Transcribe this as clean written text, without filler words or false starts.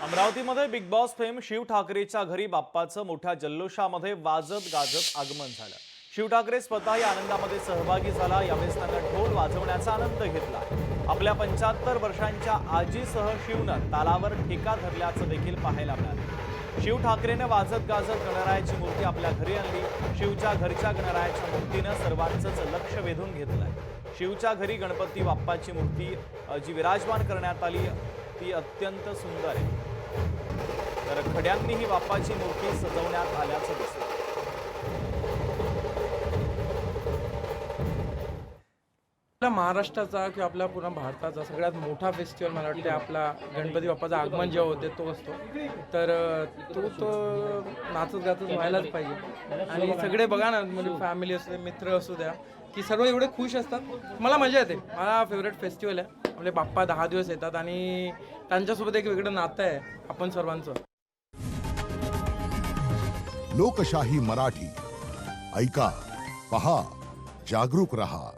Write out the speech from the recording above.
अमरावतीमध्ये big boss fame Shiv ठाकरेच्या घरी बाप्पाचं मोठ्या जल्लोषामध्ये वाजत गाजत आगमन झालं। शिव ठाकरे स्वतः या आनंदामध्ये सहभागी झाला। यावेळी त्यांना ढोल वाजवण्याचा आनंद घेतला। आपल्या 75 वर्षांच्या आजीसह शिवनं तालावर ठेका धरल्याचं देखील पाहायला मिळालं। शिव ठाकरेने वाजत गाजत गणरायाची मूर्ती आपल्या घरी आणली। शिवच्या घरच्या गणरायाच्या मूर्तीनं सर्वांचंच लक्ष वेधून घेतलंय। शिवच्या घरी गणपती बाप्पाची मूर्ती जी विराजमान करण्यात आली ती अत्यंत सुंदर आहे। तर खड्यांनीही बाप्पाची मूर्ती सजवण्यात आल्याचं दिसलं। आपल्या महाराष्ट्राचा किंवा आपल्या पूर्ण भारताचा सगळ्यात मोठा फेस्टिवल मला वाटते आपला गणपती बाप्पाचं आगमन जेव्हा होते तो असतो। तर तो नाचत गाचत व्हायलाच पाहिजे। आणि सगळे बघा ना, म्हणजे फॅमिली असू दे, मित्र असू द्या, की सर्व एवढे खुश असतात। मला मजा येते। मला फेवरेट फेस्टिवल आहे। आपले बाप्पा 10 दिवस येतात आणि त्यांच्यासोबत एक वेगळं नातं आहे आपण सर्वांचं। लोकशाही मराठी ऐका, पहा, जागरूक रहा।